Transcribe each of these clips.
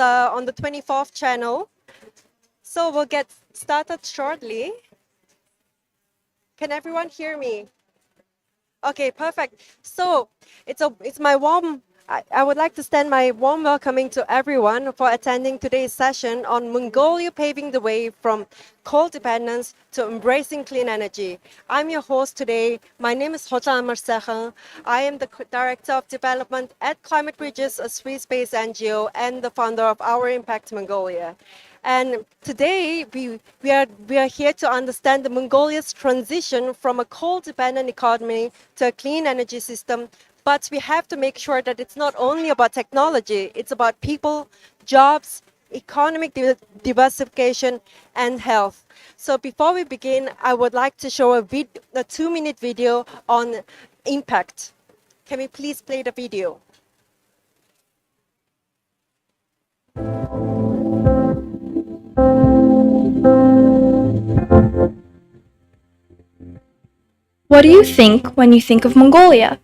on the 24th channel. So we'll get started shortly. Can everyone hear me? Okay, perfect. So it's my warm. I would like to extend my warm welcoming to everyone for attending today's session on Mongolia paving the way from coal dependence to embracing clean energy. I'm your host today. My name is Ulaanbaatar. I am the Director of Development at Climate Bridges, a Swiss-based NGO, and the founder of Our Impact Mongolia. And today we are here to understand the Mongolia's transition from a coal-dependent economy to a clean energy system. But we have to make sure that it's not only about technology, it's about people, jobs, economic diversification, and health. So before we begin, I would like to show a 2-minute video on impact. Can we please play the video? What do you think when you think of Mongolia?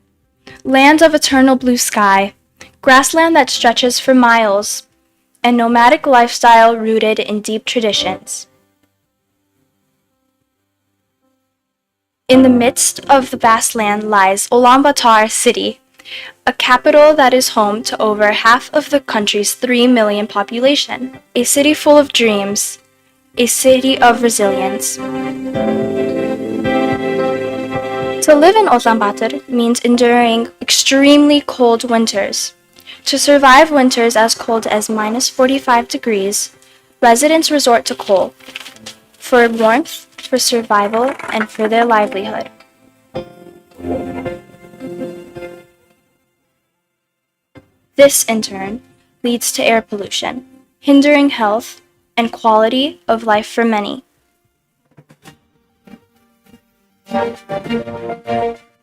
Land of eternal blue sky, grassland that stretches for miles, and nomadic lifestyle rooted in deep traditions. In the midst of the vast land lies Ulaanbaatar city, a capital that is home to over half of the country's 3 million population, a city full of dreams, a city of resilience. To live in Ulaanbaatar means enduring extremely cold winters. To survive winters as cold as minus 45 degrees, residents resort to coal for warmth, for survival, and for their livelihood. This, in turn, leads to air pollution, hindering health and quality of life for many.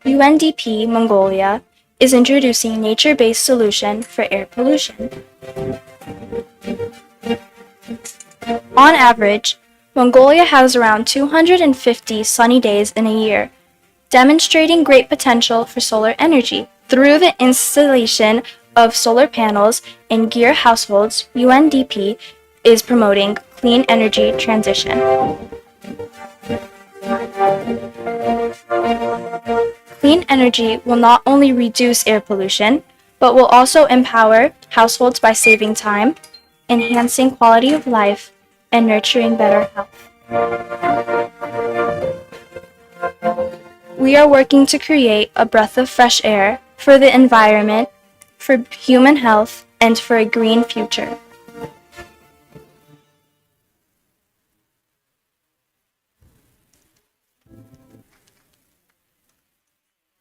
UNDP Mongolia is introducing nature-based solution for air pollution. On average, Mongolia has around 250 sunny days in a year, demonstrating great potential for solar energy. Through the installation of solar panels in gear households, UNDP is promoting clean energy transition. Clean energy will not only reduce air pollution, but will also empower households by saving time, enhancing quality of life, and nurturing better health. We are working to create a breath of fresh air for the environment, for human health, and for a green future.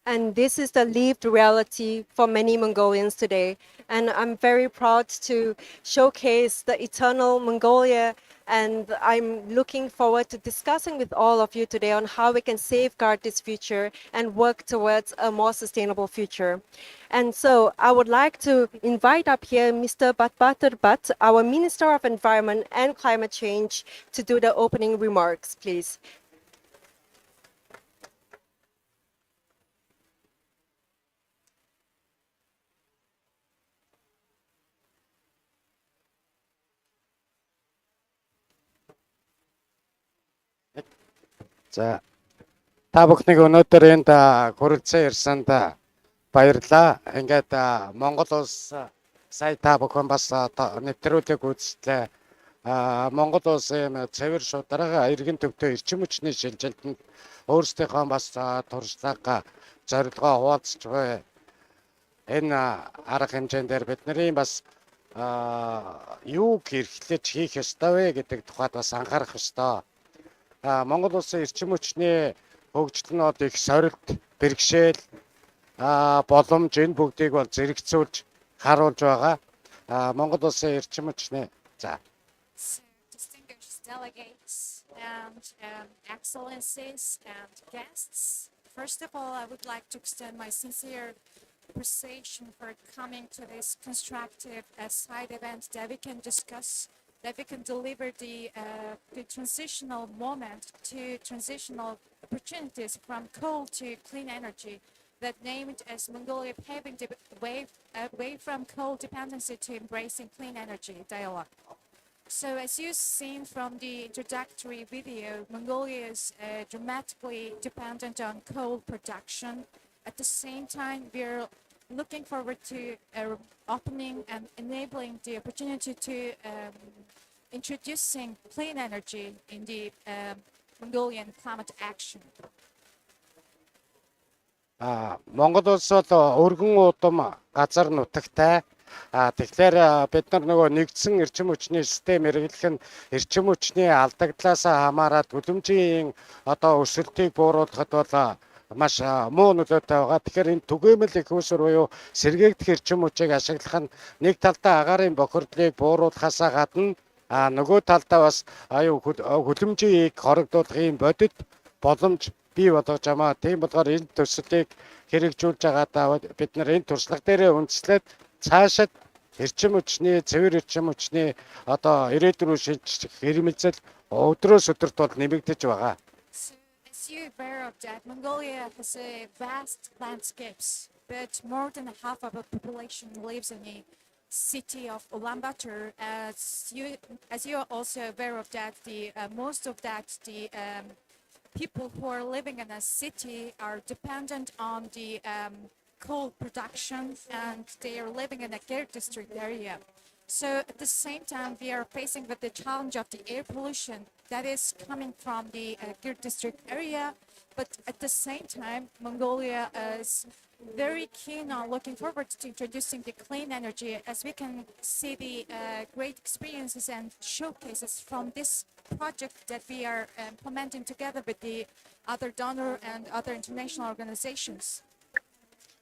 And this is the lived reality for many Mongolians today. And I'm very proud to showcase the eternal Mongolia. And I'm looking forward to discussing with all of you today on how we can safeguard this future and work towards a more sustainable future. And so I would like to invite up here Mr. Bhatt, our Minister of Environment and Climate Change, to do the opening remarks, please. За та бүхнийг өнөөдөр энд хүрэлцэн ирсэнд баярлалаа. Ингээд Монгол улс сая та бүхэн бас нэвтрүүлэг үзлээ. Монгол улс ийм цэвэр шударга иргэн төвтэй эрчим хүчний шилжилтэнд өөрсдийнхөө бас туршлага зорилгоо хуваалцж буй. Энэ арга хэмжээндээр бидний бас юуг эрхлэж хийх ёстой вэ гэдэг тухайд бас анхаарах ёстой. Монгол улсын эрчим хүчний хөгжил нь бол их сорилт, бэрхшээл, боломж энэ бүгдийг бол зэрэгцүүлж харуулж байгаа. Монгол улсын эрчим хүчний Distinguished delegates and excellencies and guests. First of all, I would like to extend my sincere appreciation for coming to this constructive side event that we can discuss, that we can deliver the transitional moment to transitional opportunities from coal to clean energy. that named as Mongolia Paving the way away from coal dependency to embracing clean energy dialogue. So as you've seen from the introductory video, Mongolia is dramatically dependent on coal production. At the same time, we're looking forward to opening and enabling the opportunity to introducing clean energy in the Mongolian climate action. Монгол улс бол өргөн удам газар нутагтай. Тэгэхээр бид нар нөгөө нэгдсэн эрчим хүчний систем эргэлэх нь эрчим хүчний алдагдлаас хамаарат хөдөлмжийн одоо өсөлтийг бууруулахад бол маш муу нөлөөтэй байгаа. Тэгэхээр энэ түгээмэл их үүсвэр буюу сэргээгдэх эрчим хүчийг ашиглах нь нэг талдаа агаарын бохирдлыг бууруулахаас гадна нөгөө талдаа бас хөдөлмжийг хоригдуулах юм бодит боломж бий болгож байгаа. Тийм болохоор энэ төслийг хэрэгжүүлж байгаадаа бид нар энэ туршлага дээр үндэслээд цаашид эрчим хүчний, цэвэр эрчим хүчний одоо ирээдүйн шинжлэх хэрэмэлзэл өдрөөс өдөрт бол нэмэгдэж байгаа. So, as you're aware of that, Mongolia has a vast landscapes, but more than half of the population lives in the city of Ulaanbaatar. As you are also aware of that, the most of that the people who are living in a city are dependent on the coal production, and they are living in a Gir district area. So at the same time, we are facing with the challenge of the air pollution that is coming from the Gir district area. But at the same time, Mongolia is very keen on looking forward to introducing the clean energy, as we can see the great experiences and showcases from this project that we are implementing together with the other donor and other international organizations.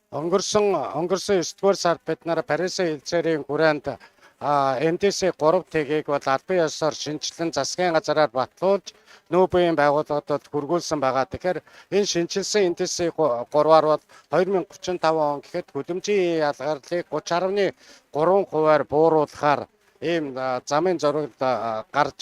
Өнгөрсөн 9-р сард бид нар Парисын хэлцээрийн хүрээнд NDC 3T-ийг бол албан ёсоор шинжилэн засгийн газараар батлуулж нүүбийн байгууллагад хүргүүлсэн байгаа. Тэгэхээр энэ шинжилсэн NDC 3-аар бол 2035 он гэхэд хөдөлмжийн ялгарлыг 30.3%-аар бууруулахаар ийм замын зураг гарч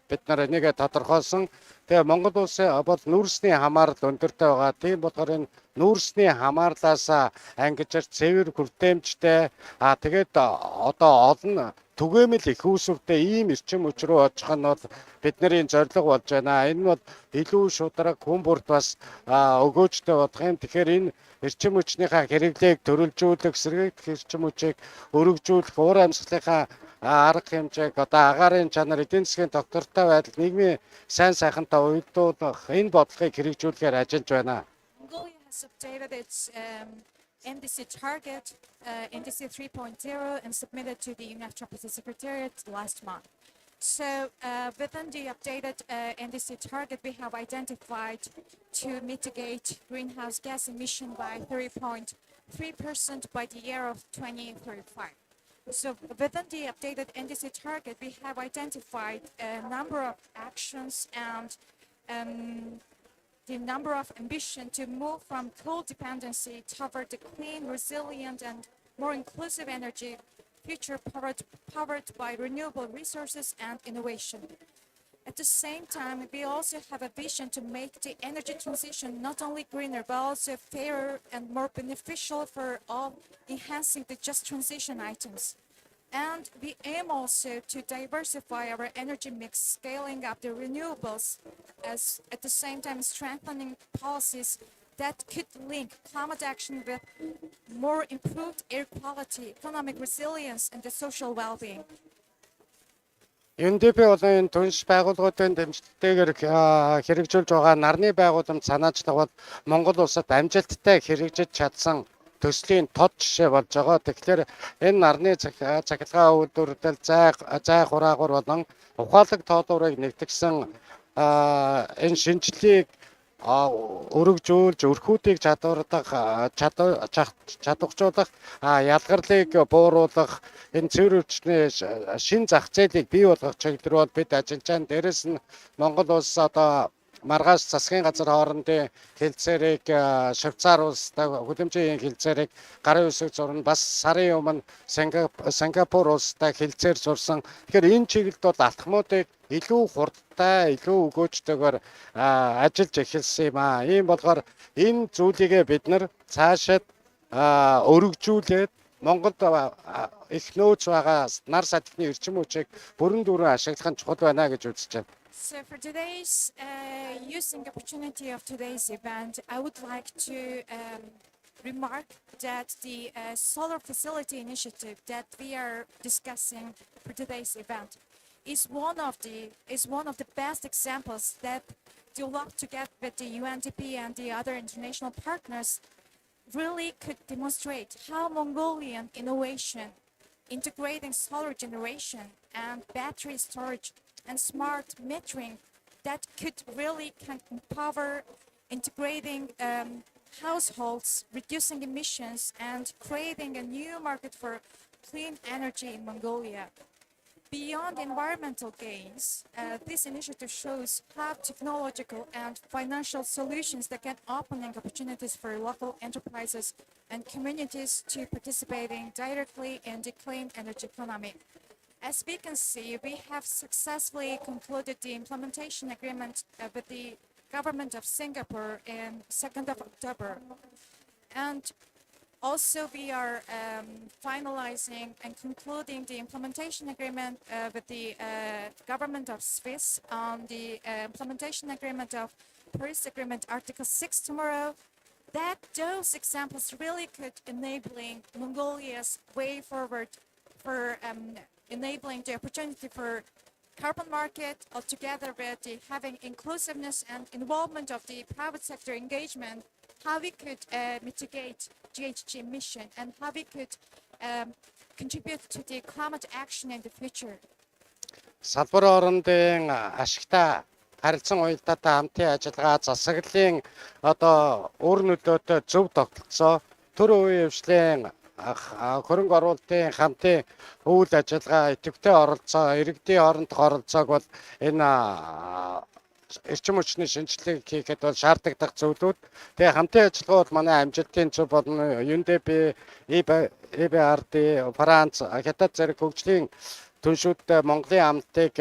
бид нар энийг тодорхойлсон. Тэгээ Монгол улсын бол нүүрсний хамаарал өндөртэй байгаа. Тийм болохоор энэ нүүрсний хамаарлаас ангижир цэвэр хүртээмжтэй тэгээд одоо олон түгээмэл их үүсвэртэй ийм эрчим хүч рүү очих нь бол бидний зорилго болж байна. Энэ бол илүү шударга хүн бүрт бас өгөөжтэй болох юм. Тэгэхээр энэ эрчим хүчнийхээ хэрэглээг төрөлжүүлэх, сэргээгдэх эрчим хүчийг өргөжүүлэх, уур амьсгалынхаа арга хэмжээг одоо агаарын чанар, эдийн засгийн доктортой байдал, нийгмийн сайн сайхантай уялдуулах энэ бодлогыг хэрэгжүүлэхээр ажиллаж байна. Mongolia has updated its NDC target, NDC 3.0, and submitted to the United Nations Secretariat last month. So within the updated NDC target, we have identified to mitigate greenhouse gas emission by 3.3% by the year of 2035. So within the updated NDC target, we have identified a number of actions and the number of ambition to move from coal dependency toward the clean, resilient, and more inclusive energy future powered by renewable resources and innovation. At the same time, we also have a vision to make the energy transition not only greener, but also fairer and more beneficial for all, enhancing the just transition items. And we aim also to diversify our energy mix, scaling up the renewables, as at the same time strengthening policies that could link climate action with more improved air quality, economic resilience, and the social well-being. UNDP болон түнш байгууллагуудын дэмжлэгтэйгээр хэрэгжүүлж байгаа нарны байгууламж санаачлага бол Монгол улсад амжилттай хэрэгжиж чадсан төслийн тод жишээ болж байгаа. Тэгэхээр энэ нарны цахилгаан үйлдвэрлэл, зай хураагур болон ухаалаг тоолуурыг нэгтгэсэн энэ шинжилгээг өргөжүүлж өрхүүдийг чадваржуулах, ялгарлыг бууруулах, энэ цэвэр хүчний шин зах зээлийг бий болгох чиглэл рүү бид ажиллаж байна. Дээрээс нь Монгол улс одоо маргааш засгийн газар хоорондын хэлцээрийг Швейцар улстай хүлэмжийн хэлцээрийг гарын үсэг зурна. Бас сарын өмнө Сингапур улстай хэлцээр зурсан. Тэгэхээр энэ чиглэлд бол алтхмуудыг илүү хурдтай, илүү өгөөжтэйгээр ажиллаж эхэлсэн юм аа. Ийм болохоор энэ зүйлийгээ бид нар цаашид өргөжүүлээд Монголд их нөөц байгаа нар садхны эрчим хүчийг бүрэн дүүрэн ашиглах нь чухал байна гэж үзэж байна. So for today's using opportunity of today's event, I would like to remark that the solar facility initiative that we are discussing for today's event is one of the best examples that developed together with the UNDP and the other international partners really could demonstrate how Mongolian innovation integrating solar generation and battery storage and smart metering that could really can empower integrating households, reducing emissions, and creating a new market for clean energy in Mongolia. Beyond environmental gains, this initiative shows how technological and financial solutions that can open opportunities for local enterprises and communities to participating directly in the clean energy economy. As we can see, we have successfully concluded the implementation agreement with the government of Singapore in 2nd of October. And also, we are finalizing and concluding the implementation agreement with the government of Swiss on the implementation agreement of Paris Agreement Article 6 tomorrow. That those examples really could enabling Mongolia's way forward for enabling the opportunity for carbon market altogether with the having inclusiveness and involvement of the private sector engagement, how we could mitigate GHG emission and how we could contribute to the climate action in the future. Салбар орондын ашигтай харилцан уялдаатай хамтын ажиллагаа засаглалын одоо үр нөлөөтэй зөв тогтолцоо төр үеийн хвшлийн хөрөнгө оруулалтын хамтын үйл ажиллагаа идэвхтэй оролцоо, иргэдийн хоорондох оролцоог бол энэ эрчим хүчний шинжилгээг хийхэд бол шаардлагатай зүйлүүд. Тэгээ хамтын ажиллагаа бол манай амжилтын зөв болно. UNDP, EBRD, Франц, хятад зэрэг хөгжлийн түншүүдтэй Монголын амтыг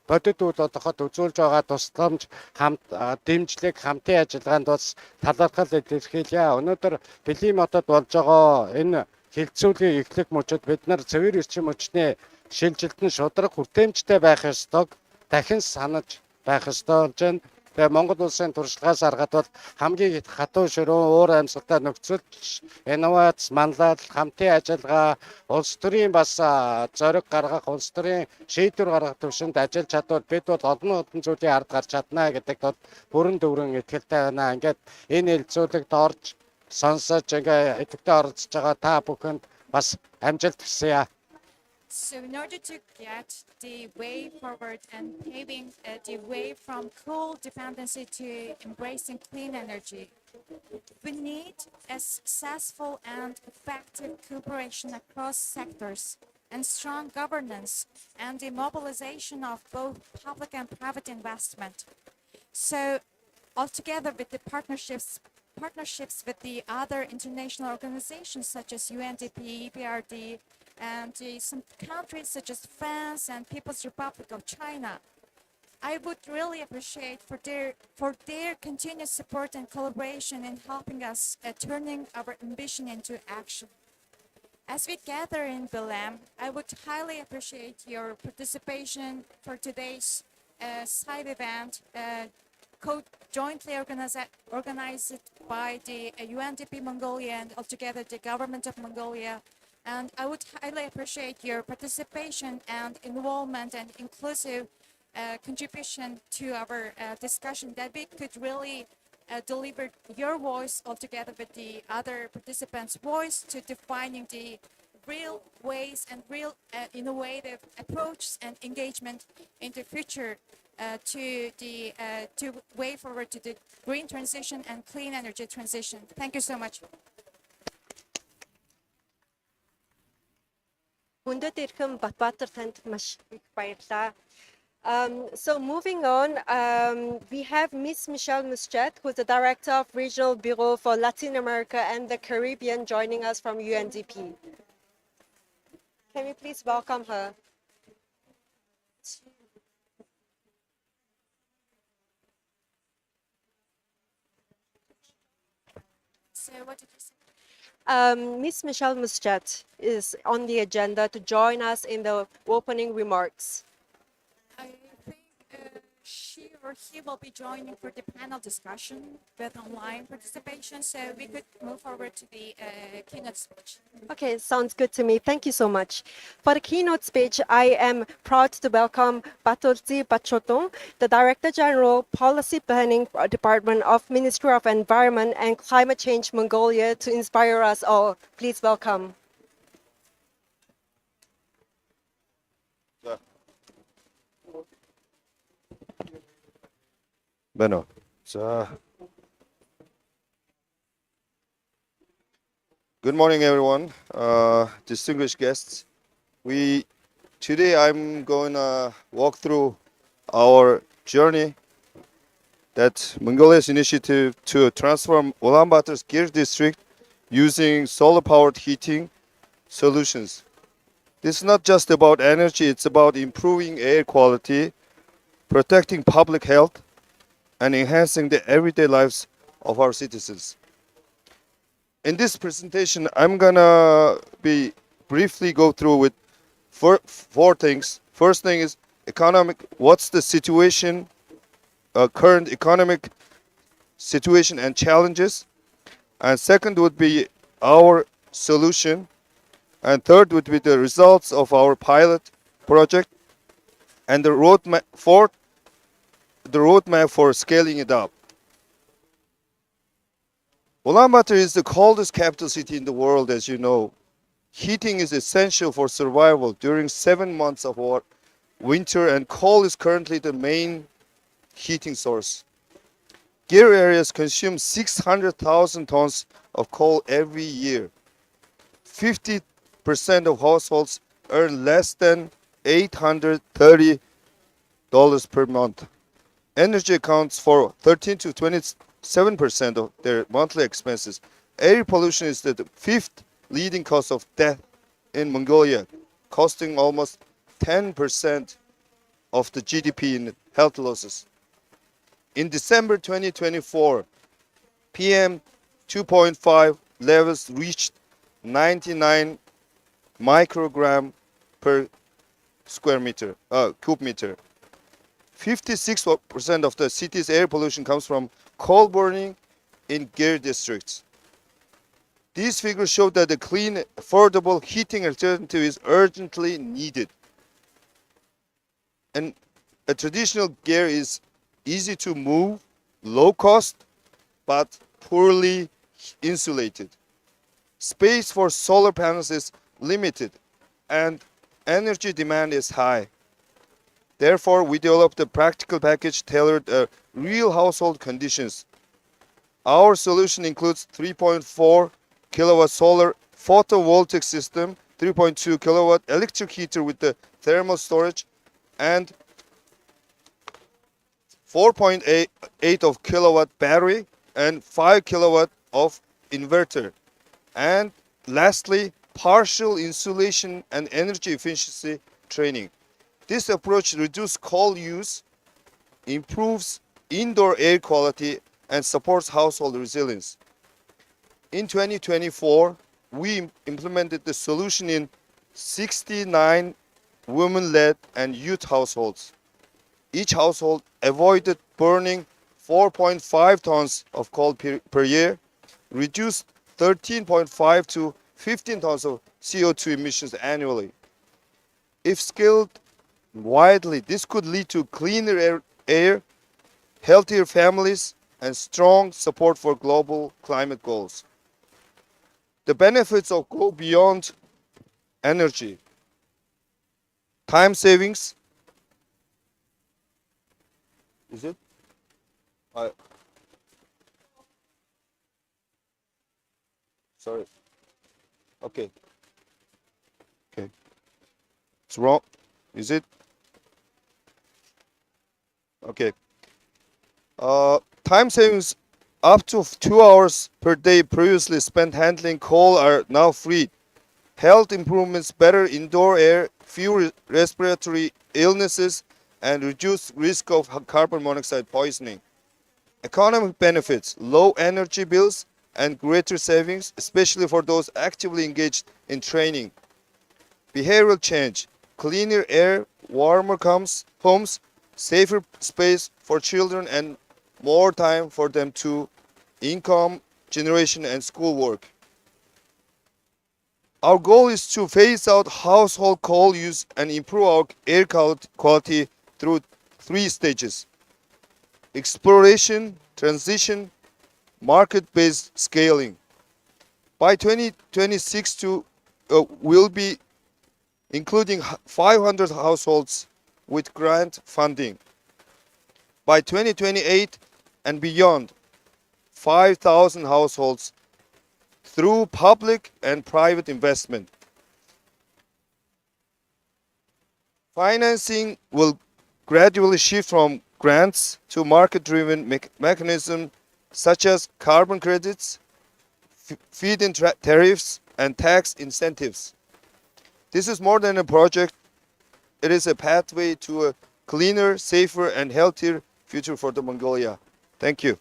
бодит үйл бодоход үзүүлж байгаа тусламж хамт дэмжлэг хамтын ажиллагаанд бас талархал илэрхийлье. Өнөөдөр Бэлгийн хотод болж байгаа энэ хилцүүлийн эхлэх мөчөд бид нар цэвэр эрчим хүчний шилжилтэн шударга хүртээмжтэй байх ёстойг дахин санаж байх ёстой болж байна. Тэгээ Монгол улсын туршлагаас харахад бол хамгийн хатуу ширүүн уур амьсгалтай нөхцөлч инновац, манлайлал, хамтын ажиллагаа, улс төрийн бас зориг гаргах, улс төрийн шийдвэр гаргах төвшөнд ажиллаж чадвал бид бол олон зүйлийн ард гарч чадна гэдэгт бол бүрэн дүүрэн итгэлтэй байна. Ингээд энэ хэлцүүлэгт орж сонсож ингээ идэвхтэй оролцож байгаа та бүхэнд бас амжилт хүсье. So in order to get the way forward and paving the way from coal dependency to embracing clean energy, we need a successful and effective cooperation across sectors and strong governance and the mobilization of both public and private investment. So altogether with the partnerships with the other international organizations such as UNDP, EBRD, and some countries such as France and People's Republic of China, I would really appreciate for their continuous support and collaboration in helping us turning our ambition into action. As we gather in Belém, I would highly appreciate your participation for today's side event, jointly organized by the UNDP Mongolia and altogether the government of Mongolia. And I would highly appreciate your participation and involvement and inclusive contribution to our discussion, that we could really deliver your voice altogether with the other participants' voice to defining the real ways and real innovative approaches and engagement in the future to way forward to the green transition and clean energy transition. Thank you so much. Хүндэт ирхэн Батбаатар танд маш их баярлалаа. So moving on, we have Miss Michelle Muschet, who's the Director of Regional Bureau for Latin America and the Caribbean, joining us from UNDP. Can we please welcome her? So what did you say? Miss Michelle Muschet is on the agenda to join us in the opening remarks. I think she or he will be joining for the panel discussion with online participation, so we could move forward to the keynote speech. Okay, sounds good to me. Thank you so much. For the keynote speech, I am proud to welcome Batolzi Bachoton, the Director General, Policy Planning Department of Ministry of Environment and Climate Change Mongolia, to inspire us all. Please welcome. Bueno, so good morning, everyone. Distinguished guests. Today I'm going to walk through our journey that Mongolia's initiative to transform Ulaanbaatar's Gir district using solar-powered heating solutions. This is not just about energy; it's about improving air quality, protecting public health, and enhancing the everyday lives of our citizens. In this presentation, I'm gonna be briefly go through with four things. First thing is economic. What's the situation, current economic situation and challenges? And second would be our solution. And third would be the results of our pilot project. And the roadmap. Fourth, the roadmap for scaling it up. Ulaanbaatar is the coldest capital city in the world, as you know. Heating is essential for survival during 7 months of our winter, and coal is currently the main heating source. Gir areas consume 600,000 tons of coal every year. 50% of households earn less than $830 per month. Energy accounts for 13 to 27% of their monthly expenses. Air pollution is the fifth leading cause of death in Mongolia, costing almost 10% of the GDP in health losses. In December 2024, PM 2.5 levels reached 99 microgram per square meter, cube meter. 56% of the city's air pollution comes from coal burning in Gir districts. These figures show that a clean, affordable heating alternative is urgently needed. And a traditional gear is easy to move, low cost, but poorly insulated. Space for solar panels is limited, and energy demand is high. Therefore, we developed a practical package tailored to real household conditions. Our solution includes 3.4 kilowatt solar photovoltaic system, 3.2 kilowatt electric heater with the thermal storage, and 4.8 of kilowatt battery and 5 kilowatt of inverter. And lastly, partial insulation and energy efficiency training. This approach reduces coal use, improves indoor air quality, and supports household resilience. In 2024, we implemented the solution in 69 women-led and youth households. Each household avoided burning 4.5 tons of coal per year, reduced 13.5 to 15 tons of CO2 emissions annually. If scaled widely, this could lead to cleaner air, healthier families, and strong support for global climate goals. The benefits go beyond energy. Time savings. Is it? Sorry. Okay. Okay. It's wrong. Is it? Okay. Time savings up to 2 hours per day previously spent handling coal are now free. Health improvements, better indoor air, fewer respiratory illnesses, and reduced risk of carbon monoxide poisoning. Economic benefits, low energy bills, and greater savings, especially for those actively engaged in training. Behavioral change, cleaner air, warmer homes, safer space for children, and more time for them to income generation and schoolwork. Our goal is to phase out household coal use and improve our air quality through 3 stages: exploration, transition, market-based scaling. By 2026, we'll be including 500 households with grant funding. By 2028 and beyond, 5,000 households through public and private investment. Financing will gradually shift from grants to market-driven mechanisms such as carbon credits, feed-in tariffs, and tax incentives. This is more than a project. It is a pathway to a cleaner, safer, and healthier future for the Mongolia. Thank you.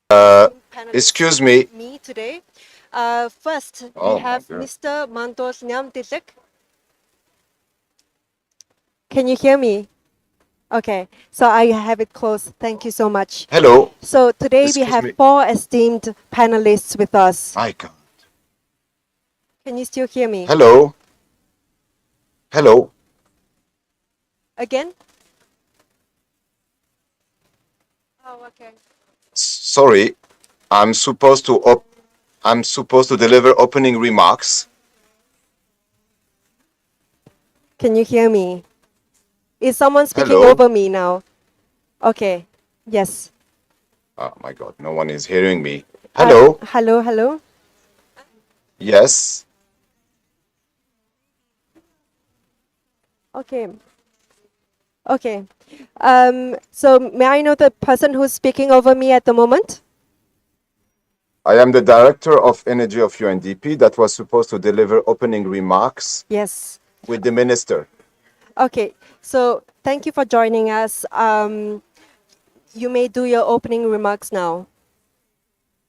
Panelists Excuse me. with me today. First, we Oh, my have God. Mr. Mantos Nyamtilik. Can you hear me? Okay, so I have it close. Thank you so much. Hello. So today we Excuse have me. 4 esteemed panelists with us. I can't. Can you still hear me? Hello. Hello. Again? Oh, okay. Sorry. I'm supposed to deliver opening remarks. Can you hear me? Is someone speaking Hello. over me now? Okay. Yes. Oh my God, no one is hearing me. Hello. Hello, hello. Yes. Okay. Okay. So may I know the person who's speaking over me at the moment? I am the director of energy of UNDP that was supposed to deliver opening remarks Yes. with the minister. Okay. So thank you for joining us. You may do your opening remarks now.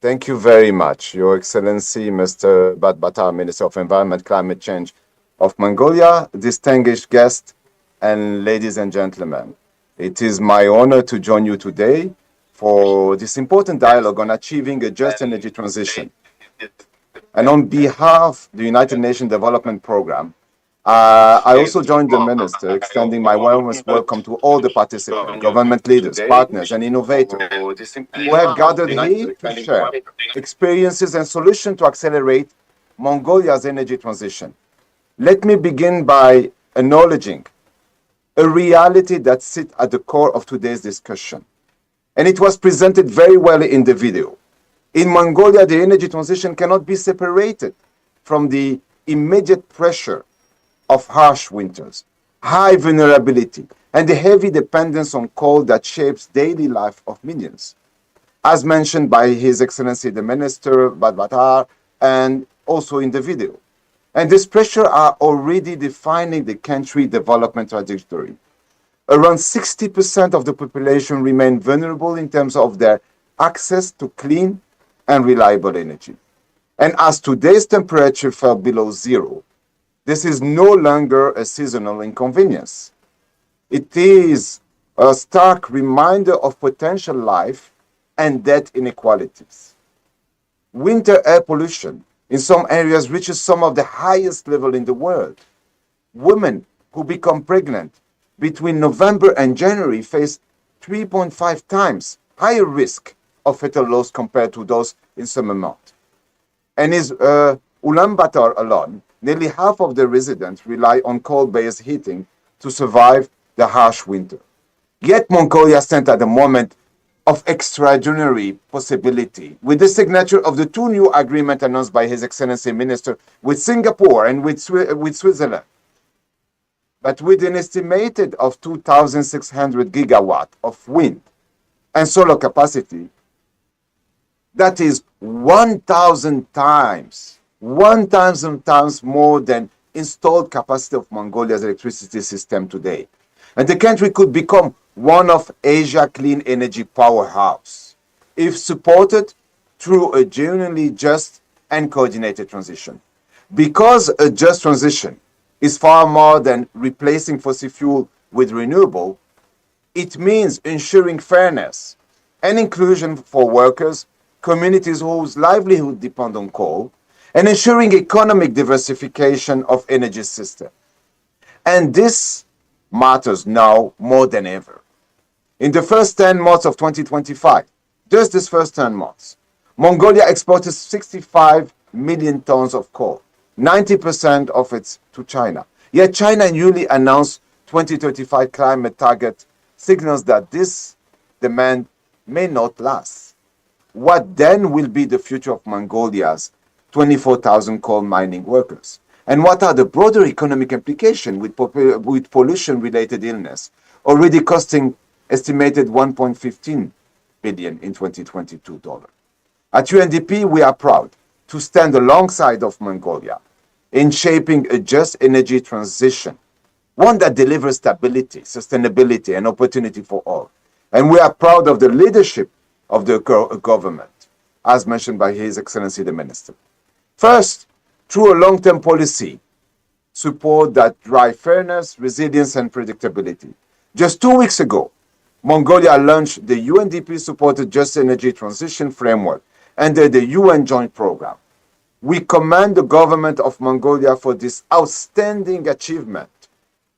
Thank you very much, Your Excellency, Mr. Badbata, Minister of Environment, Climate Change of Mongolia, distinguished guests, and ladies and gentlemen. It is my honor to join you today for this important dialogue on achieving a just energy transition. And on behalf of the United Nations Development Program, I also joined the minister, extending my warmest welcome to all the participants, government leaders, partners, and innovators who have gathered here to share experiences and solutions to accelerate Mongolia's energy transition. Let me begin by acknowledging a reality that sits at the core of today's discussion. And it was presented very well in the video. In Mongolia, the energy transition cannot be separated from the immediate pressure of harsh winters, high vulnerability, and the heavy dependence on coal that shapes daily life of millions, as mentioned by His Excellency the Minister Badbaatar and also in the video. And this pressure are already defining the country development trajectory. Around 60% of the population remain vulnerable in terms of their access to clean and reliable energy. And as today's temperature fell below zero, this is no longer a seasonal inconvenience. It is a stark reminder of potential life and death inequalities. Winter air pollution in some areas reaches some of the highest level in the world. Women who become pregnant between November and January face 3.5 times higher risk of fetal loss compared to those in summer months. And in Ulaanbaatar alone, nearly half of the residents rely on coal-based heating to survive the harsh winter. Yet Mongolia stands at the moment of extraordinary possibility with the signature of the 2 new agreements announced by His Excellency Minister with Singapore and with Switzerland. but with an estimated of 2,600 gigawatt of wind and solar capacity, that is 1,000 times more than installed capacity of Mongolia's electricity system today. And the country could become one of Asia's clean energy powerhouse if supported through a genuinely just and coordinated transition. Because a just transition is far more than replacing fossil fuel with renewable, it means ensuring fairness and inclusion for workers, communities whose livelihood depend on coal, and ensuring economic diversification of energy systems. And this matters now more than ever. In the first 10 months of 2025, just this first 10 months, Mongolia exported 65 million tons of coal, 90% of it to China. Yet China newly announced 2035 climate target signals that this demand may not last. What then will be the future of Mongolia's 24,000 coal mining workers? And what are the broader economic implications with pollution-related illness, already costing estimated 1.15 billion in 2022 dollar? At UNDP, we are proud to stand alongside of Mongolia in shaping a just energy transition, one that delivers stability, sustainability, and opportunity for all. And we are proud of the leadership of the government, as mentioned by His Excellency the Minister. First, through a long-term policy support that drive fairness, resilience, and predictability. Just 2 weeks ago, Mongolia launched the UNDP-supported Just Energy Transition Framework under the UN Joint Program. We commend the government of Mongolia for this outstanding achievement.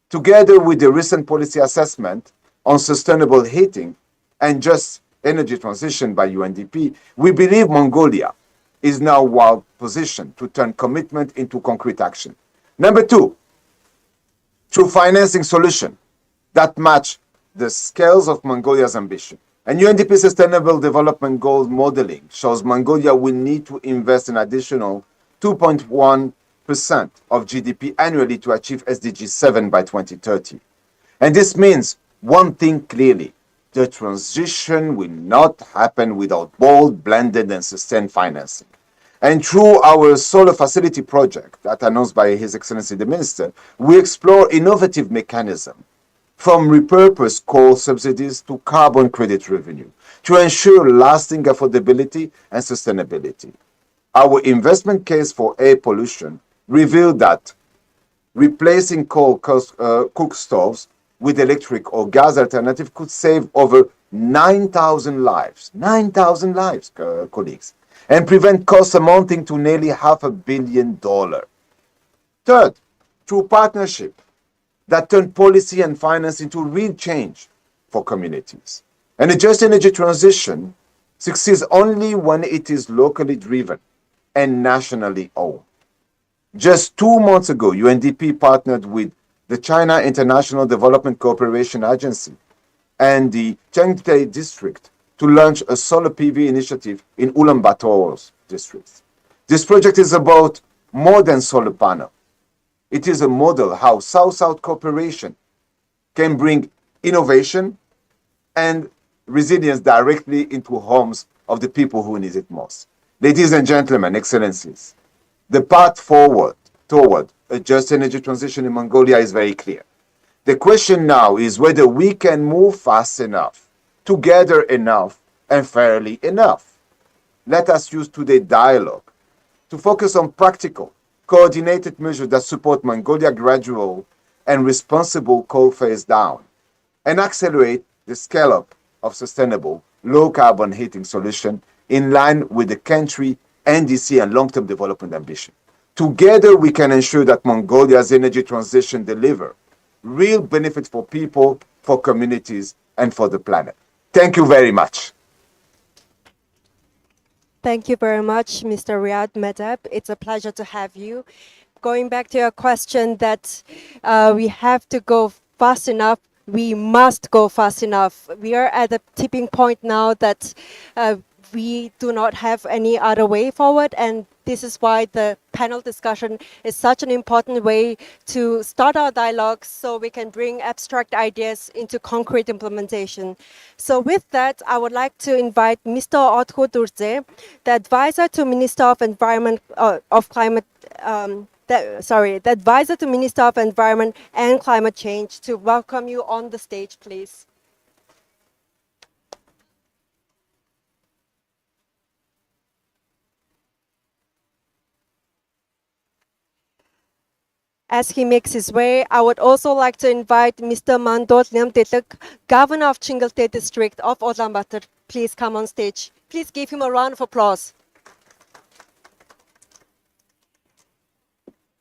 Together with the recent policy assessment on sustainable heating and just energy transition by UNDP, we believe Mongolia is now well positioned to turn commitment into concrete action. Number two, through financing solutions that match the scales of Mongolia's ambition. And UNDP Sustainable Development Goals modeling shows Mongolia will need to invest an additional 2.1% of GDP annually to achieve SDG 7 by 2030. And this means one thing clearly: the transition will not happen without bold, blended, and sustained financing. And through our solar facility project that announced by His Excellency the Minister, we explore innovative mechanisms from repurposed coal subsidies to carbon credit revenue to ensure lasting affordability and sustainability. Our investment case for air pollution revealed that replacing coal cook stoves with electric or gas alternative could save over 9,000 lives, colleagues, and prevent costs amounting to nearly $500 million. Third, through partnership that turn policy and finance into real change for communities. And a just energy transition succeeds only when it is locally driven and nationally owned. Just 2 months ago, UNDP partnered with the China International Development Cooperation Agency and the Chengde district to launch a solar PV initiative in Ulaanbaatar district. This project is about more than solar panel. It is a model how South-South cooperation can bring innovation and resilience directly into homes of the people who need it most. Ladies and gentlemen, excellencies, the path forward toward a just energy transition in Mongolia is very clear. The question now is whether we can move fast enough, together enough, and fairly enough. Let us use today's dialogue to focus on practical, coordinated measures that support Mongolia's gradual and responsible coal phase down and accelerate the scale-up of sustainable, low-carbon heating solution in line with the country NDC and long-term development ambition. Together, we can ensure that Mongolia's energy transition deliver real benefits for people, for communities, and for the planet. Thank you very much. Thank you very much, Mr. Riyad Medeb. It's a pleasure to have you. Going back to your question that we have to go fast enough, we must go fast enough. We are at the tipping point now that we do not have any other way forward, and This is why the panel discussion is such an important way to start our dialogue so we can bring abstract ideas into concrete implementation. So with that, I would like to invite Mr. Otko Durze, the advisor to Minister of Environment, of Climate, the advisor to Minister of Environment and Climate Change, to welcome you on the stage, please. As he makes his way, I would also like to invite Mr. Mandot Liamtetek, Governor of Chingalte District of Ulaanbaatar. Please come on stage. Please give him a round of applause.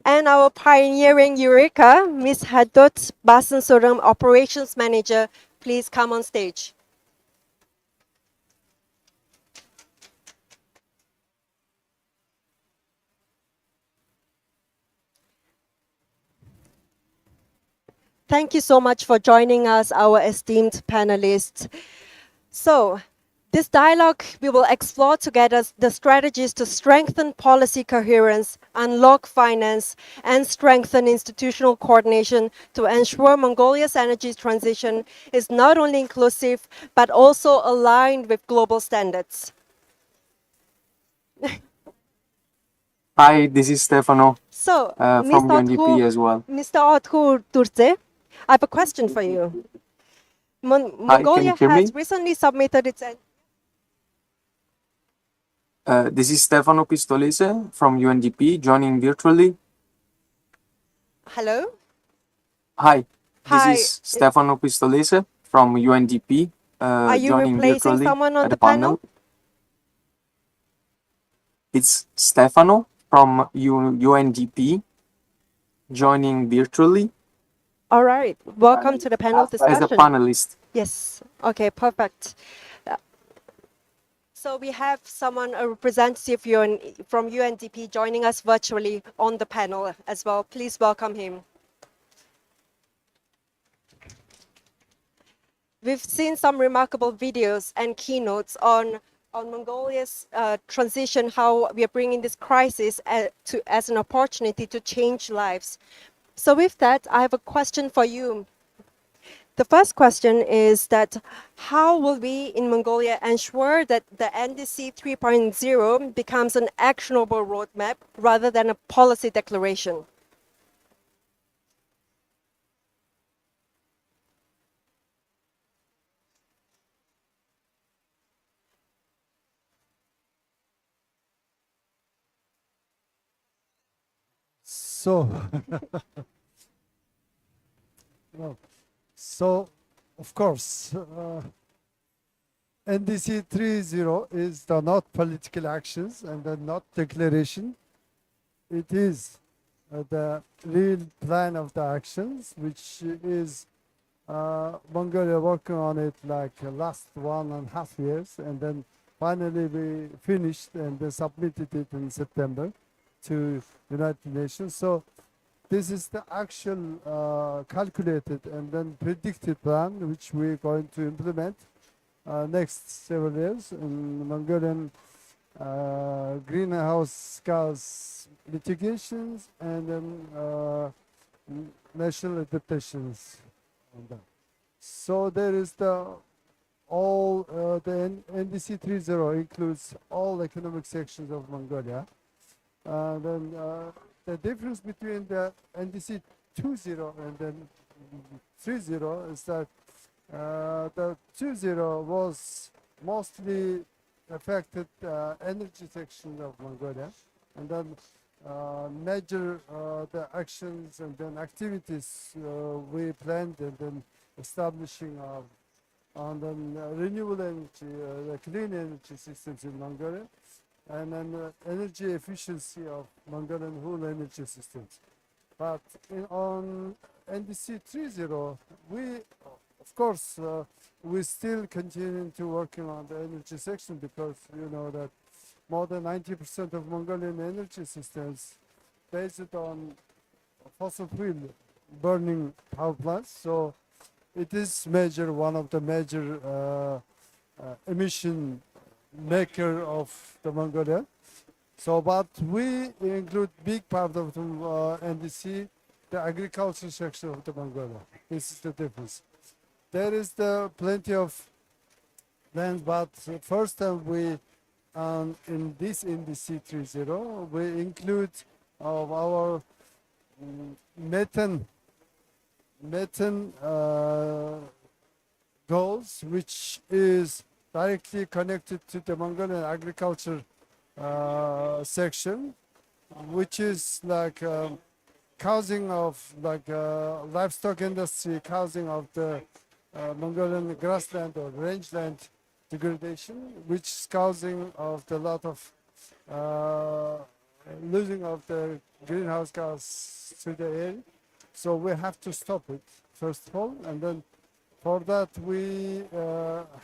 And our pioneering Eureka, Ms. Hadot Basansuram, Operations Manager. Please come on stage. Thank you so much for joining us, our esteemed panelists. So, this dialogue, we will explore together the strategies to strengthen policy coherence, unlock finance, and strengthen institutional coordination to ensure Mongolia's energy transition is not only inclusive, but also aligned with global standards. Hi, this is Stefano So, from UNDP as well. Mr. Otku Turze, I have a question for you. Hi, can you Mongolia hear me? has recently submitted its... This is Stefano Pistolese from UNDP, joining virtually. Hello? Hi, this Hi. is Stefano Pistolese from UNDP, Are you joining replacing virtually someone on at the the panel. It's Stefano from UNDP, joining virtually All right. Welcome to the panel as a discussion. panelist. Yes. Okay, perfect. So we have someone, a representative from UNDP joining us virtually on the panel as well. Please welcome him. We've seen some remarkable videos and keynotes on Mongolia's transition, how we are bringing this crisis as an opportunity to change lives. So with that, I have a question for you. The first question is that how will we in Mongolia ensure that the NDC 3.0 becomes an actionable roadmap rather than a policy declaration? So, well, so of course, NDC 3.0 is the not political actions and the not declaration. It is the real plan of the actions, which is Mongolia working on it like last 1.5 years, and then finally we finished and then submitted it in September to United Nations. So this is the actual calculated and then predicted plan which we're going to implement next several years in Mongolian greenhouse gas mitigations and then national adaptations on that. So there is the all the NDC 3.0 includes all economic sections of Mongolia. Then the difference between the NDC 2.0 and then 3.0 is that the 2.0 was mostly affected energy section of Mongolia, and then measure the actions and then activities we planned and then establishing of on then renewable energy, the clean energy systems in Mongolia, and then energy efficiency of Mongolian whole energy systems. But on NDC 3.0, we, of course, we still continue to working on the energy section because you know that more than 90% of Mongolian energy systems based on fossil fuel burning power plants. So it is one of the major emission maker of the Mongolia. So, but we include big part of the NDC, the agriculture section of the Mongolia. This is the difference. There is the plenty of land, but first time we in this NDC 3.0 we include of our methane goals, which is directly connected to the Mongolian agriculture section, which is like causing of like livestock industry, causing of the Mongolian grassland or rangeland degradation, which is causing of the lot of losing of the greenhouse gas to the air. So we have to stop it first of all, and then for that we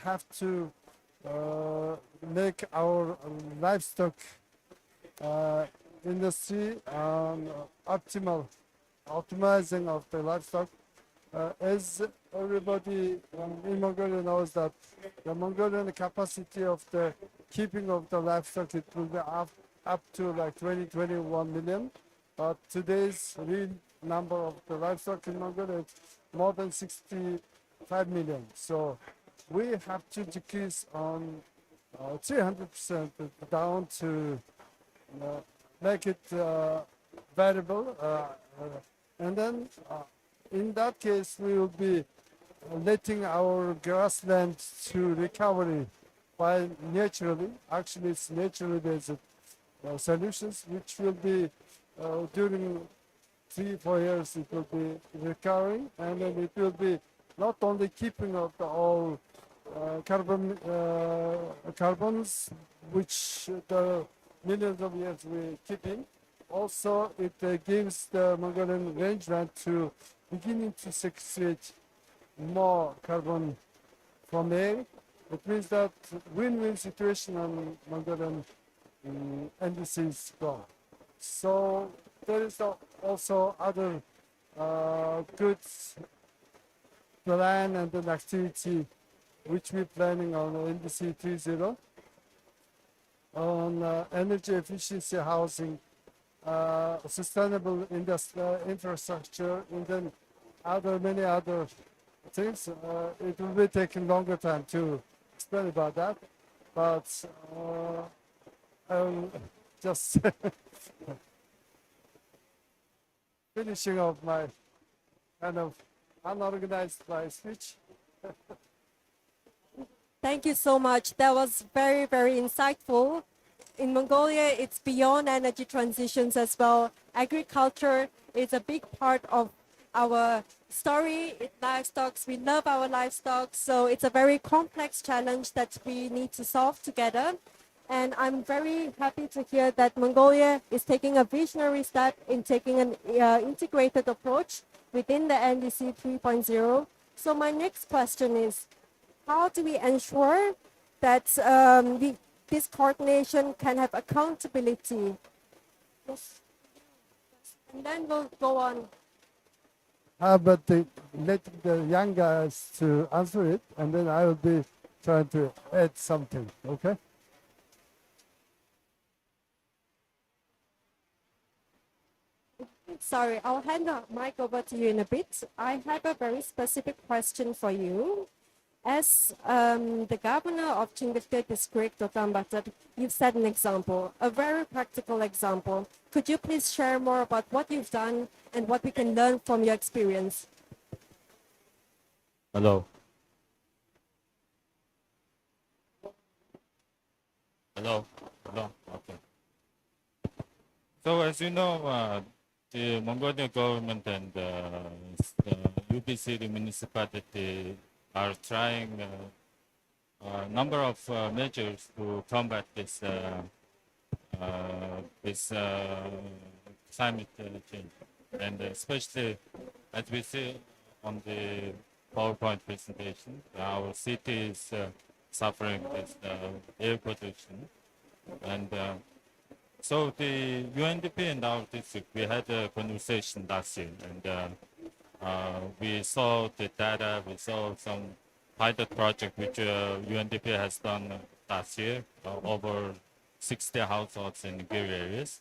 have to make our livestock industry optimizing of the livestock. As everybody in Mongolia knows that the Mongolian capacity of the keeping of the livestock, it will be up to like 21 million. But today's real number of the livestock in Mongolia is more than 65 million. So we have to decrease on 300% down to make it variable. And then in that case, we will be letting our grassland to recovery by naturally, actually it's naturally based solutions, which will be during 3-4 years, it will be recovering, and then it will be not only keeping of the all carbons, which the millions of years we keeping. Also, it gives the Mongolian rangeland to beginning to sequestrate more carbon from air. It means that win-win situation on Mongolian NDCs go. So there is also other good plan and an activity which we're planning on NDC 3.0 on energy efficiency housing, sustainable infrastructure, and then many other things. It will be taking longer time to explain about that, but I'm just finishing off my kind of unorganized my speech. Thank you so much. That was very, very insightful. In Mongolia, it's beyond energy transitions as well. Agriculture is a big part of our story. Livestock, we love our livestock. So it's a very complex challenge that we need to solve together. And I'm very happy to hear that Mongolia is taking a visionary step in taking an integrated approach within the NDC 3.0. So my next question is, how do we ensure that this coordination can have accountability? Yes. And then we'll go on. How about let the young guys to answer it, and then I will be trying to add something, okay? Sorry, I'll hand the mic over to you in a bit. I have a very specific question for you. As the governor of Chingdefte district, Ulaanbaatar, you've set an example, a very practical example. Could you please share more about what you've done and what we can learn from your experience? Hello. Hello. Hello. Okay. So as you know, the Mongolian government and the UBC municipality are trying a number of measures to combat this climate change, and especially as we see on the PowerPoint presentation, our city is suffering with air pollution, and so the UNDP and our district, we had a conversation last year, and we saw the data, we saw some pilot project which UNDP has done last year over 60 households in grid areas.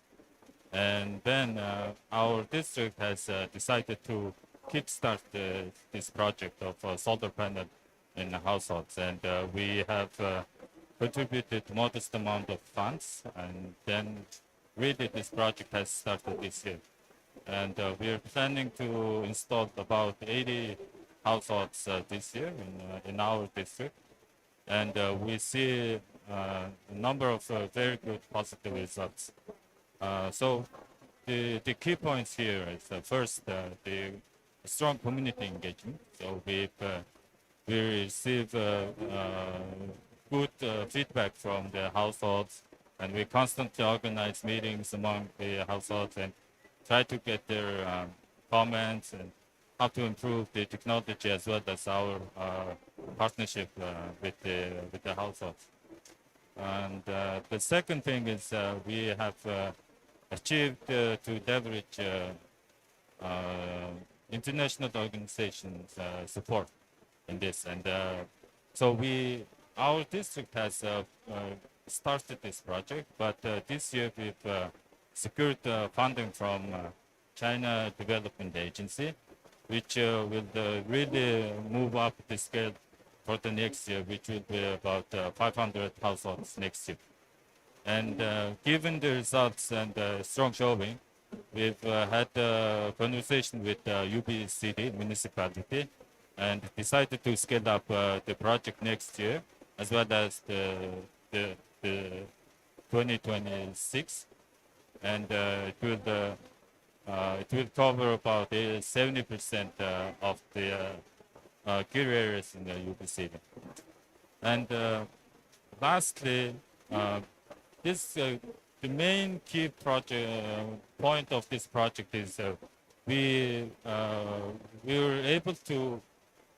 And then our district has decided to kickstart this project of solar panel in households. And we have contributed modest amount of funds. And then really this project has started this year. And we are planning to install about 80 households this year in our district. And we see a number of very good positive results. So the key points here is first the strong community engagement. So we receive good feedback from the households, and we constantly organize meetings among the households and try to get their comments and how to improve the technology as well as our partnership with the households. And the second thing is we have achieved to leverage international organizations' support in this. And so our district has started this project, but this year we've secured funding from China Development Agency, which will really move up the scale for the next year, which will be about 500 households next year. And given the results and strong showing, we've had a conversation with UB City municipality and decided to scale up the project next year, as well as the 2026. And it will cover about 70% of the grid areas in the UB City. And lastly, the main key project point of this project is we were able to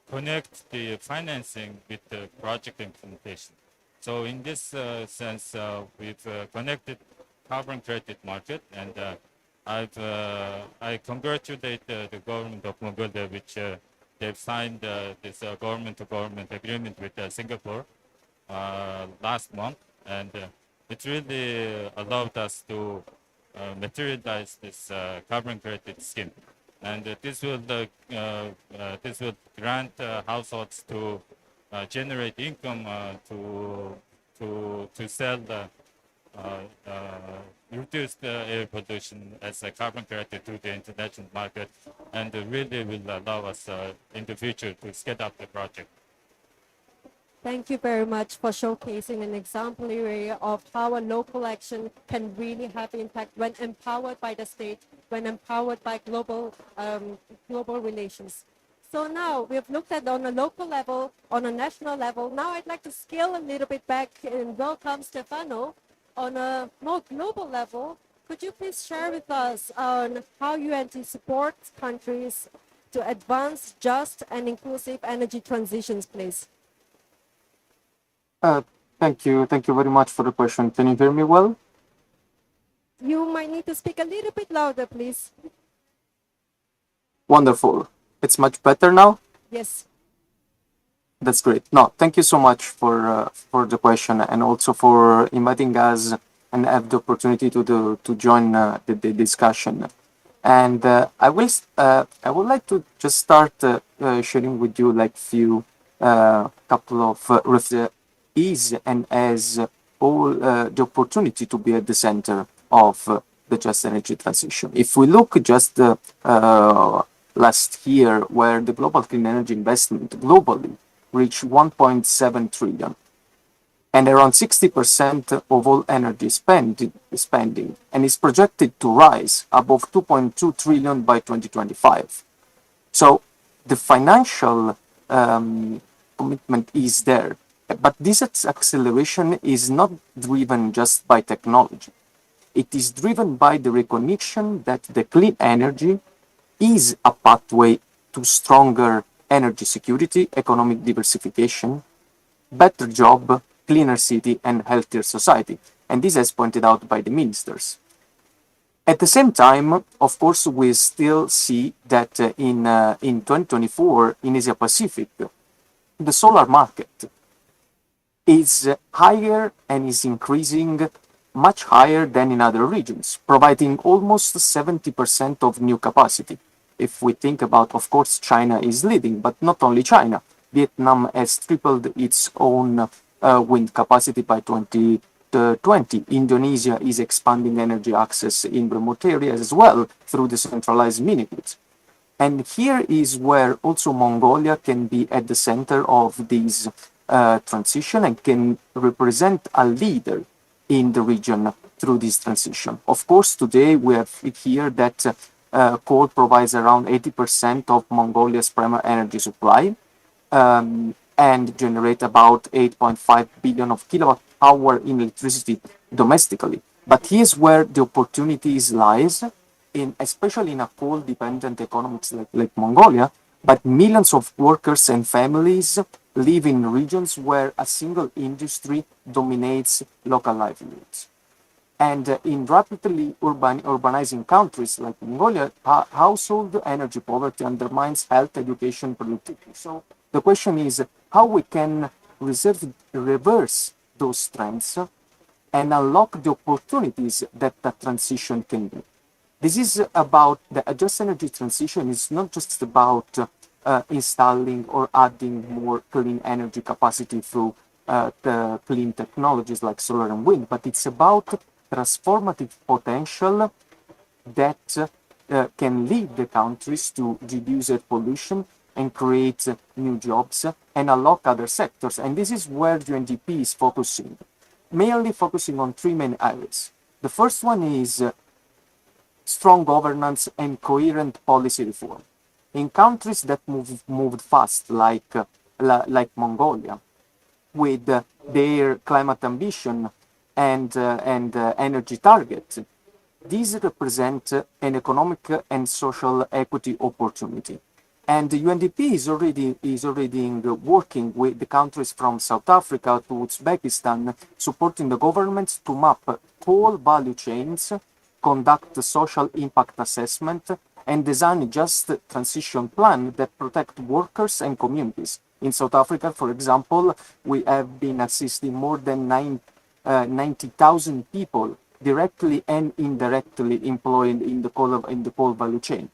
connect the financing with the project implementation. So in this sense, we've connected carbon credit market, and I congratulate the government of Mongolia, which they've signed this government-to-government agreement with Singapore last month, and it really allowed us to materialize this carbon credit scheme. And this will grant households to generate income to sell reduce the air pollution as a carbon credit to the international market, and really will allow us in the future to scale up the project. Thank you very much for showcasing an exemplary of how a local action can really have impact when empowered by the state, when empowered by global relations. So now we've looked at on a local level, on a national level. Now I'd like to scale a little bit back and welcome Stefano on a more global level. Could you please share with us on how UNT supports countries to advance just and inclusive energy transitions, please? Thank you very much for the question. Can you hear me well? You might need to speak a little bit louder, please. Wonderful. It's much better now? Yes. That's great. No, thank you so much for the question, and also for inviting us and have the opportunity to join the discussion. And I would like to just start sharing with you like few couple of is and as all the opportunity to be at the center of the just energy transition. If we look just last year, where the global clean energy investment globally reached 1.7 trillion, and around 60% of all energy spending, and is projected to rise above 2.2 trillion by 2025. So the financial commitment is there, but this acceleration is not driven just by technology. It is driven by the recognition that the clean energy is a pathway to stronger energy security, economic diversification, better job, cleaner city, and healthier society. And this is pointed out by the ministers. At the same time, of course, we still see that in 2024, in Asia Pacific, the solar market is higher and is increasing much higher than in other regions, providing almost 70% of new capacity. If we think about, of course, China is leading, but not only China. Vietnam has tripled its own wind capacity by 2020. Indonesia is expanding energy access in remote areas as well through decentralized mini grids. And here is where also Mongolia can be at the center of this transition and can represent a leader in the region through this transition. Of course, today we have it here that coal provides around 80% of Mongolia's primary energy supply and generate about 8.5 billion of kilowatt hour in electricity domestically. But here's where the opportunities lies in, especially in a coal-dependent economies like Mongolia, but millions of workers and families live in regions where a single industry dominates local livelihoods. And in rapidly urbanizing countries like Mongolia, household energy poverty undermines health, education, productivity. So the question is how we can reverse those trends and unlock the opportunities that that transition can bring. This is about the just energy transition is not just about installing or adding more clean energy capacity through the clean technologies like solar and wind, but it's about transformative potential that can lead the countries to reduce air pollution and create new jobs and unlock other sectors. And this is where UNDP is focusing, mainly focusing on three main areas. The first one is strong governance and coherent policy reform. In countries that moved fast, like Mongolia, with their climate ambition and energy target, these represent an economic and social equity opportunity. And the UNDP is already working with the countries from South Africa to Uzbekistan, supporting the governments to map whole value chains, conduct social impact assessment, and design a just transition plan that protect workers and communities. In South Africa, for example, we have been assisting more than 90,000 people directly and indirectly employed in the coal value chain.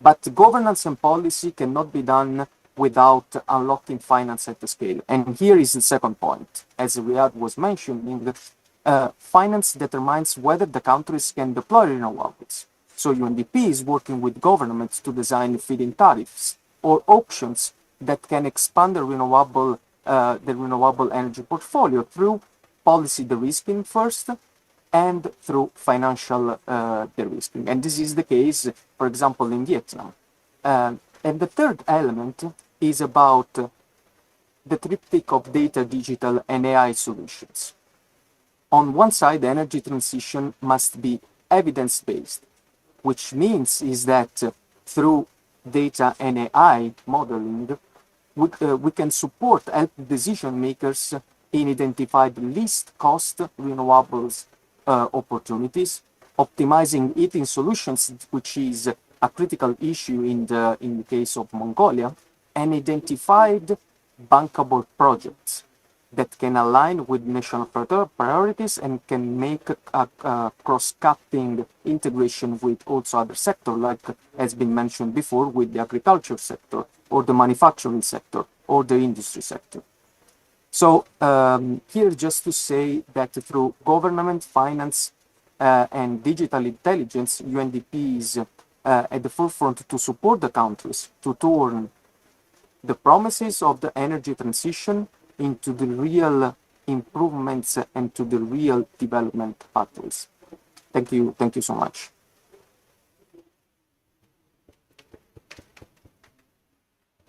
But governance and policy cannot be done without unlocking finance at the scale. And here is the second point. As Riyadh was mentioning, finance determines whether the countries can deploy renewables. So UNDP is working with governments to design feed-in tariffs or auctions that can expand the renewable energy portfolio through policy de-risking first and through financial de-risking. And this is the case, for example, in Vietnam. And the third element is about the triptych of data, digital, and AI solutions. On one side, the energy transition must be evidence-based, which means is that through data and AI modeling, we can help decision makers in identify the least cost renewables opportunities, optimizing heating solutions, which is a critical issue in the case of Mongolia, and identified bankable projects that can align with national priorities and can make a cross-cutting integration with also other sectors, like has been mentioned before, with the agriculture sector or the manufacturing sector or the industry sector. So here just to say that through government, finance, and digital intelligence, UNDP is at the forefront to support the countries to turn the promises of the energy transition into the real improvements and to the real development pathways. Thank you so much.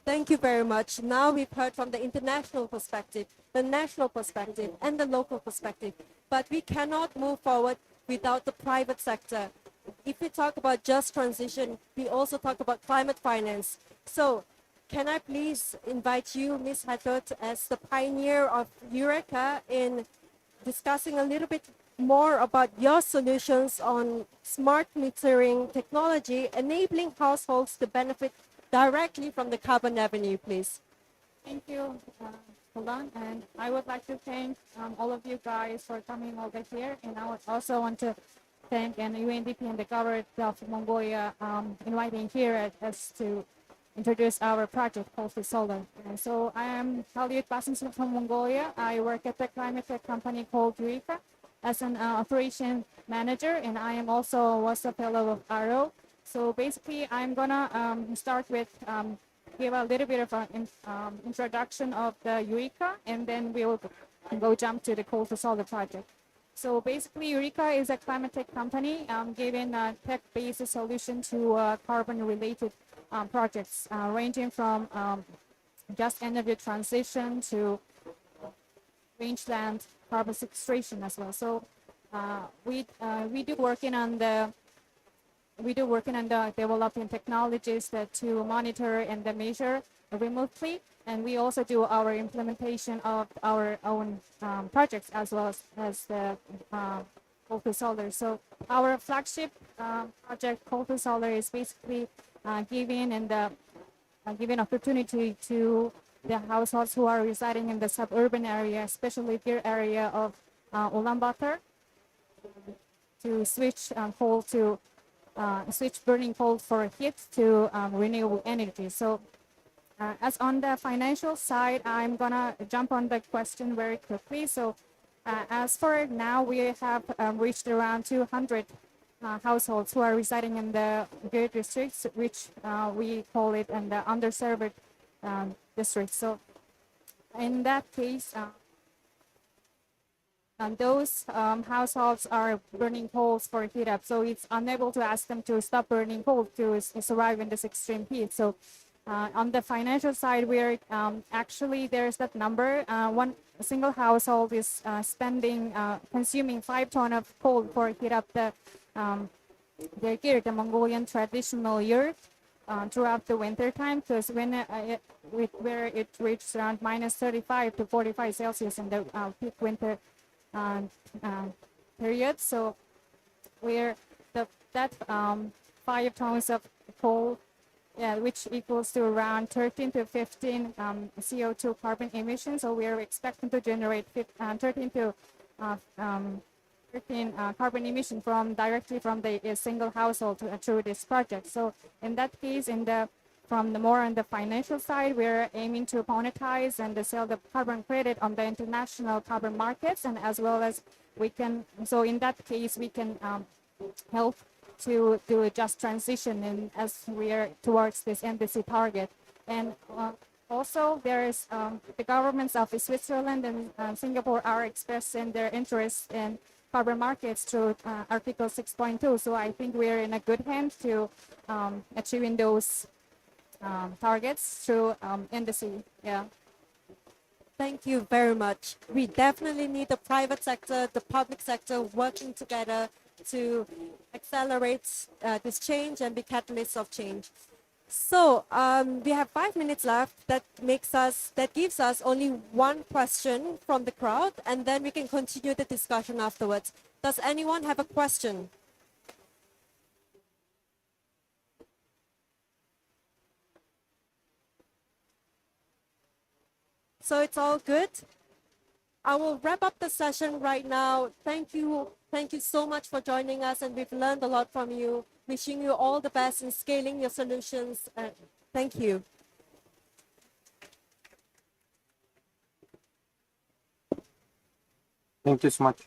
Thank you very much. Now we've heard from the international perspective, the national perspective, and the local perspective. But we cannot move forward without the private sector. If we talk about just transition, we also talk about climate finance. So can I please invite you, Ms. Hatot, as the pioneer of Eureka in discussing a little bit more about your solutions on smart metering technology, enabling households to benefit directly from the carbon revenue, please. Thank you. Hold on. And I would like to thank all of you guys for coming over here. And I would also want to thank and UNDP and the government of Mongolia inviting here us to introduce our project called Solar. And so I am Khalid Basinson from Mongolia. I work at the climate tech company called Eureka as an operation manager, and I am also was a fellow of ARO. So basically, I'm gonna start with give a little bit of an introduction of the Eureka, and then we will go jump to the coal to solar project. So basically, Eureka is a climate tech company giving a tech-based solution to carbon-related projects, ranging from just energy transition to rangeland carbon sequestration as well. So we do working on the developing technologies that to monitor and measure remotely, and we also do our implementation of our own projects as well as the coal to solar. So our flagship project coal to solar is basically giving opportunity to the households who are residing in the suburban area, especially the area of Ulaanbaatar, to switch switch burning coal for heat to renewable energy. So as on the financial side, I'm gonna jump on the question very quickly. So as for now, we have reached around 200 households who are residing in the grid districts, which we call it in the underserved districts. So in that case, and those households are burning coals for heat up, so it's unable to ask them to stop burning coal to survive in this extreme heat. So on the financial side, we're actually there's that number. One single household is consuming 5 tons of coal for heat up their gear, the Mongolian traditional yurt, throughout the winter time, because where it reaches around minus 35 to 45 Celsius in the peak winter period. So where that 5 tons of coal, which equals to around 13 to 15 CO2 carbon emissions. So we are expecting to generate 13 to 13 carbon emission directly from the single household through this project. So in that case, more on the financial side, we're aiming to monetize and to sell the carbon credit on the international carbon markets, and as well as we can. So in that case, we can help to do a just transition and as we are towards this NDC target. And also there is the governments of Switzerland and Singapore are expressing their interest in carbon markets through Article 6.2. So I think we're in a good hand to achieving those targets through NDC. Yeah. Thank you very much. We definitely need the private sector, the public sector working together to accelerate this change and be catalysts of change. So we have 5 minutes left. That gives us only one question from the crowd, and then we can continue the discussion afterwards. Does anyone have a question? So it's all good. I will wrap up the session right now. Thank you so much for joining us, and we've learned a lot from you. Wishing you all the best in scaling your solutions. Thank you. Thank you so much.